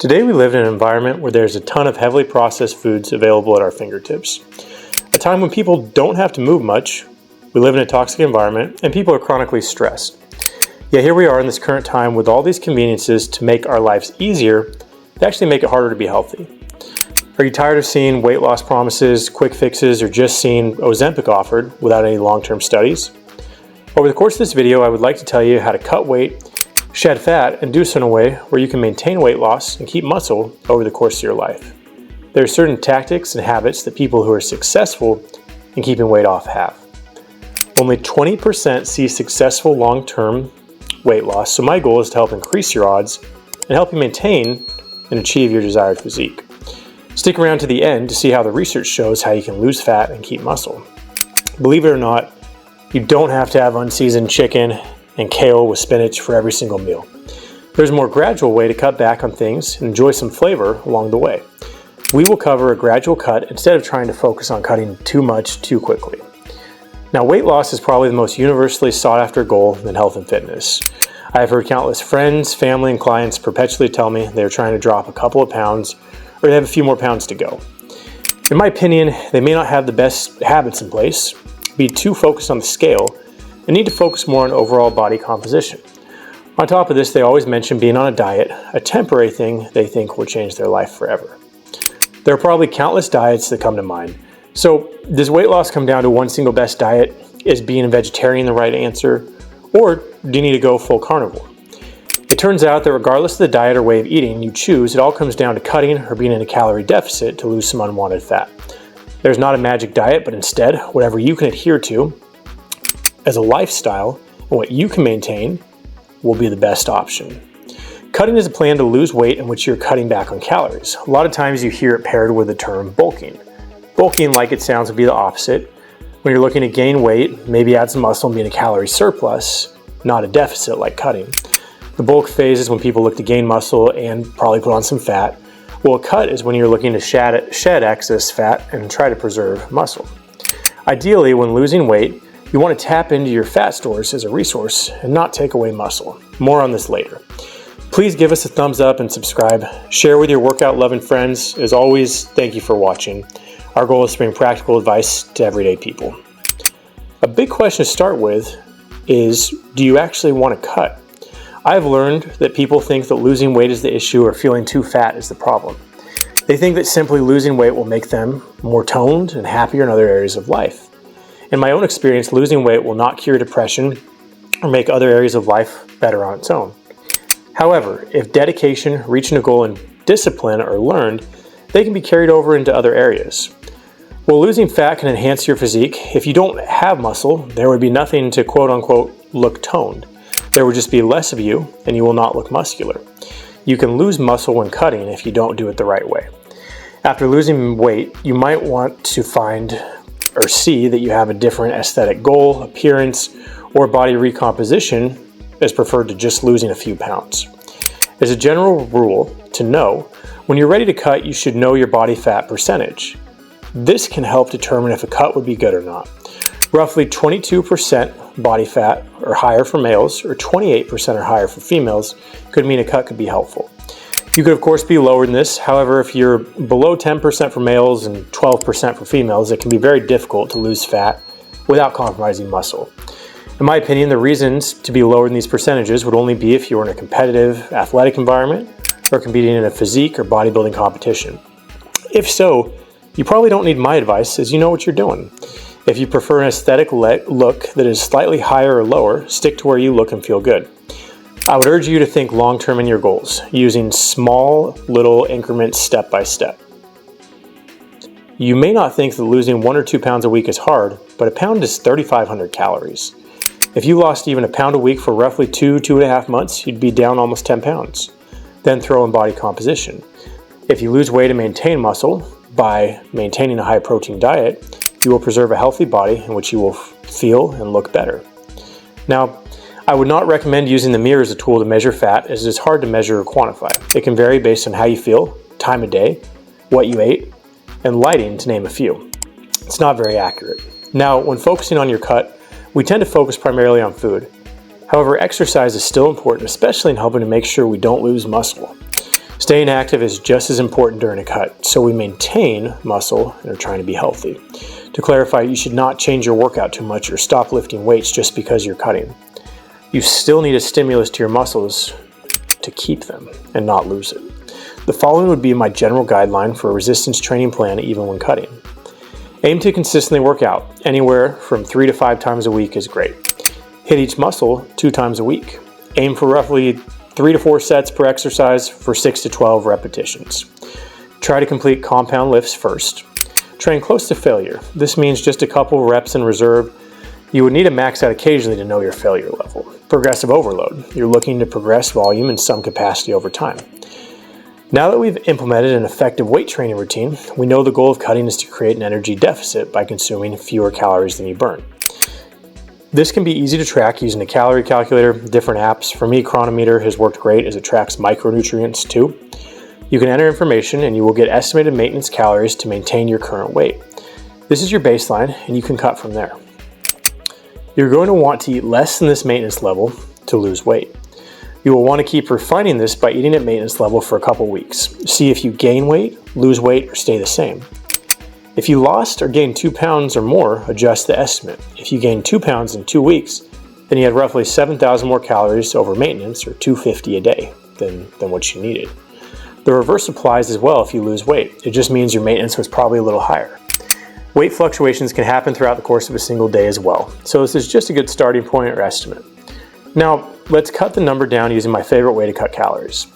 Today we live in an environment where there's a ton of heavily processed foods available at our fingertips. A time when people don't have to move much, we live in a toxic environment, and people are chronically stressed. Yet here we are in this current time with all these conveniences to make our lives easier, they actually make it harder to be healthy. Are you tired of seeing weight loss promises, quick fixes, or just seeing Ozempic offered without any long-term studies? Over the course of this video, I would like to tell you how to cut weight, shed fat, and do so in a way where you can maintain weight loss and keep muscle over the course of your life. There are certain tactics and habits that people who are successful in keeping weight off have. Only 20% see successful long-term weight loss, so my goal is to help increase your odds and help you maintain and achieve your desired physique. Stick around to the end to see how the research shows how you can lose fat and keep muscle. Believe it or not, you don't have to have unseasoned chicken and kale with spinach for every single meal. There's a more gradual way to cut back on things and enjoy some flavor along the way. We will cover a gradual cut instead of trying to focus on cutting too much too quickly. Now, weight loss is probably the most universally sought after goal in health and fitness. I have heard countless friends, family, and clients perpetually tell me they're trying to drop a couple of pounds or they have a few more pounds to go. In my opinion, they may not have the best habits in place, be too focused on the scale, and need to focus more on overall body composition. On top of this, they always mention being on a diet, a temporary thing they think will change their life forever. There are probably countless diets that come to mind. So does weight loss come down to one single best diet? Is being a vegetarian the right answer? Or do you need to go full carnivore? It turns out that regardless of the diet or way of eating you choose, it all comes down to cutting or being in a calorie deficit to lose some unwanted fat. There's not a magic diet, but instead, whatever you can adhere to as a lifestyle and what you can maintain will be the best option. Cutting is a plan to lose weight in which you're cutting back on calories. A lot of times you hear it paired with the term bulking. Bulking, like it sounds, would be the opposite. When you're looking to gain weight, maybe add some muscle and be in a calorie surplus, not a deficit like cutting. The bulk phase is when people look to gain muscle and probably put on some fat. Well, a cut is when you're looking to shed excess fat and try to preserve muscle. Ideally, when losing weight, you want to tap into your fat stores as a resource and not take away muscle. More on this later. Please give us a thumbs up and subscribe. Share with your workout-loving friends. As always, thank you for watching. Our goal is to bring practical advice to everyday people. A big question to start with is, do you actually want to cut? I've learned that people think that losing weight is the issue or feeling too fat is the problem. They think that simply losing weight will make them more toned and happier in other areas of life. In my own experience, losing weight will not cure depression or make other areas of life better on its own. However, if dedication, reaching a goal, and discipline are learned, they can be carried over into other areas. While losing fat can enhance your physique, if you don't have muscle, there would be nothing to quote-unquote look toned. There would just be less of you, and you will not look muscular. You can lose muscle when cutting if you don't do it the right way. After losing weight, you might want to find or see that you have a different aesthetic goal, appearance, or body recomposition as preferred to just losing a few pounds. As a general rule to know, when you're ready to cut, you should know your body fat percentage. This can help determine if a cut would be good or not. Roughly 22% body fat or higher for males or 28% or higher for females could mean a cut could be helpful. You could of course be lower than this. However, if you're below 10% for males and 12% for females, it can be very difficult to lose fat without compromising muscle. In my opinion, the reasons to be lower than these percentages would only be if you were in a competitive athletic environment or competing in a physique or bodybuilding competition. If so, you probably don't need my advice as you know what you're doing. If you prefer an aesthetic look that is slightly higher or lower, stick to where you look and feel good. I would urge you to think long-term in your goals, using small, little increments step by step. You may not think that losing 1 or 2 pounds a week is hard, but a pound is 3,500 calories. If you lost even a pound a week for roughly 2.5 months, you'd be down almost 10 pounds. Then throw in body composition. If you lose weight and maintain muscle by maintaining a high-protein diet, you will preserve a healthy body in which you will feel and look better. Now, I would not recommend using the mirror as a tool to measure fat, as it is hard to measure or quantify. It can vary based on how you feel, time of day, what you ate, and lighting, to name a few. It's not very accurate. Now, when focusing on your cut, we tend to focus primarily on food. However, exercise is still important, especially in helping to make sure we don't lose muscle. Staying active is just as important during a cut, so we maintain muscle and are trying to be healthy. To clarify, you should not change your workout too much or stop lifting weights just because you're cutting. You still need a stimulus to your muscles to keep them and not lose it. The following would be my general guideline for a resistance training plan even when cutting. Aim to consistently work out. Anywhere from 3 to 5 times a week is great. Hit each muscle 2 times a week. Aim for roughly 3 to 4 sets per exercise for 6 to 12 repetitions. Try to complete compound lifts first. Train close to failure. This means just a couple reps in reserve. You would need to max out occasionally to know your failure level. Progressive overload. You're looking to progress volume in some capacity over time. Now that we've implemented an effective weight training routine, we know the goal of cutting is to create an energy deficit by consuming fewer calories than you burn. This can be easy to track using a calorie calculator, different apps. For me, Chronometer has worked great as it tracks micronutrients too. You can enter information and you will get estimated maintenance calories to maintain your current weight. This is your baseline and you can cut from there. You're going to want to eat less than this maintenance level to lose weight. You will want to keep refining this by eating at maintenance level for a couple weeks. See if you gain weight, lose weight, or stay the same. If you lost or gained 2 pounds or more, adjust the estimate. If you gained 2 pounds in 2 weeks, then you had roughly 7,000 more calories over maintenance, or 250 a day, than what you needed. The reverse applies as well if you lose weight. It just means your maintenance was probably a little higher. Weight fluctuations can happen throughout the course of a single day as well, so this is just a good starting point or estimate. Now, let's cut the number down using my favorite way to cut calories.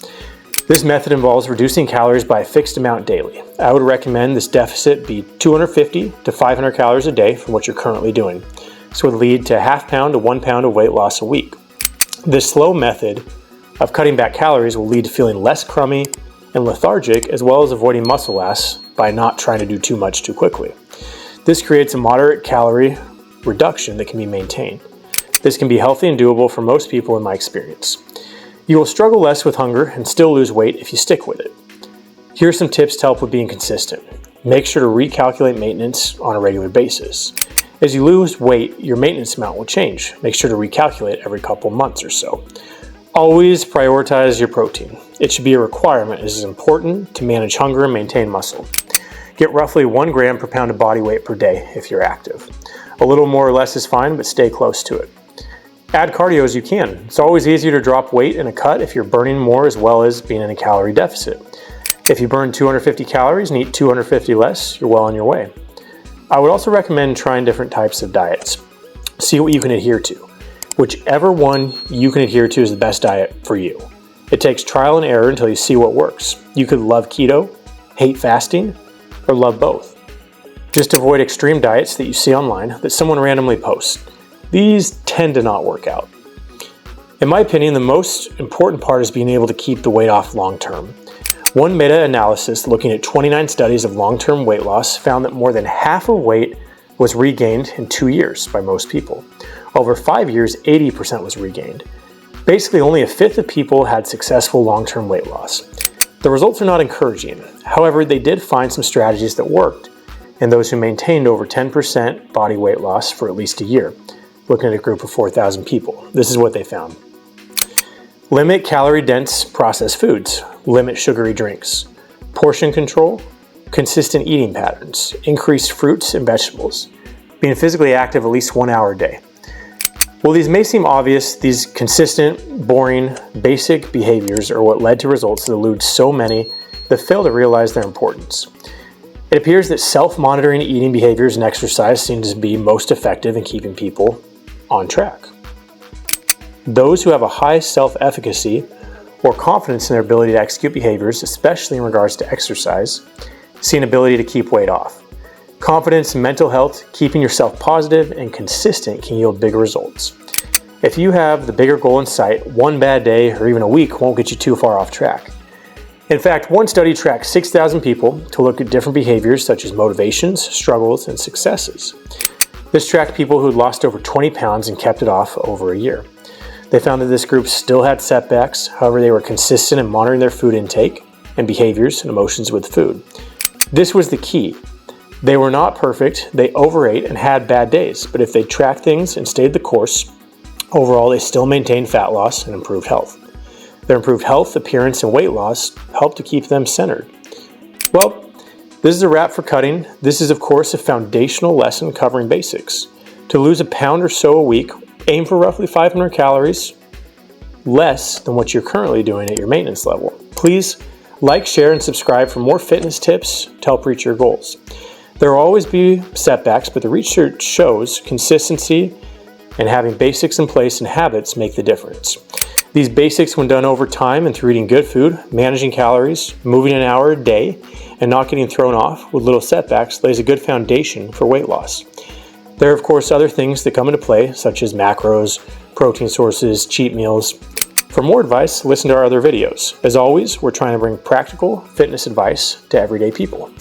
This method involves reducing calories by a fixed amount daily. I would recommend this deficit be 250 to 500 calories a day from what you're currently doing. This would lead to ½ pound to 1 pound of weight loss a week. This slow method of cutting back calories will lead to feeling less crummy and lethargic, as well as avoiding muscle loss by not trying to do too much too quickly. This creates a moderate calorie reduction that can be maintained. This can be healthy and doable for most people in my experience. You will struggle less with hunger and still lose weight if you stick with it. Here are some tips to help with being consistent. Make sure to recalculate maintenance on a regular basis. As you lose weight, your maintenance amount will change. Make sure to recalculate every couple months or so. Always prioritize your protein. It should be a requirement. It is important to manage hunger and maintain muscle. Get roughly 1 gram per pound of body weight per day if you're active. A little more or less is fine, but stay close to it. Add cardio as you can. It's always easier to drop weight in a cut if you're burning more as well as being in a calorie deficit. If you burn 250 calories and eat 250 less, you're well on your way. I would also recommend trying different types of diets. See what you can adhere to. Whichever one you can adhere to is the best diet for you. It takes trial and error until you see what works. You could love keto, hate fasting, or love both. Just avoid extreme diets that you see online that someone randomly posts. These tend to not work out. In my opinion, the most important part is being able to keep the weight off long term. One meta-analysis looking at 29 studies of long-term weight loss found that more than half of weight was regained in 2 years by most people. Over 5 years, 80% was regained. Basically, only a fifth of people had successful long-term weight loss. The results are not encouraging. However, they did find some strategies that worked in those who maintained over 10% body weight loss for at least a year. Looking at a group of 4,000 people. This is what they found. Limit calorie-dense processed foods. Limit sugary drinks. Portion control. Consistent eating patterns. Increased fruits and vegetables. Being physically active at least 1 hour a day. While these may seem obvious, these consistent, boring, basic behaviors are what led to results that elude so many that fail to realize their importance. It appears that self-monitoring eating behaviors and exercise seem to be most effective in keeping people on track. Those who have a high self-efficacy or confidence in their ability to execute behaviors, especially in regards to exercise, see an ability to keep weight off. Confidence and mental health, keeping yourself positive and consistent can yield bigger results. If you have the bigger goal in sight, one bad day or even a week won't get you too far off track. In fact, one study tracked 6,000 people to look at different behaviors such as motivations, struggles, and successes. This tracked people who had lost over 20 pounds and kept it off over a year. They found that this group still had setbacks, however they were consistent in monitoring their food intake and behaviors and emotions with food. This was the key. They were not perfect, they overate and had bad days, but if they tracked things and stayed the course, overall they still maintained fat loss and improved health. Their improved health, appearance, and weight loss help to keep them centered. Well, this is a wrap for cutting. This is, of course, a foundational lesson covering basics. To lose a pound or so a week, aim for roughly 500 calories, less than what you're currently doing at your maintenance level. Please like, share, and subscribe for more fitness tips to help reach your goals. There will always be setbacks, but the research shows consistency and having basics in place and habits make the difference. These basics, when done over time and through eating good food, managing calories, moving an hour a day, and not getting thrown off with little setbacks, lays a good foundation for weight loss. There are, of course, other things that come into play, such as macros, protein sources, cheat meals. For more advice, listen to our other videos. As always, we're trying to bring practical fitness advice to everyday people.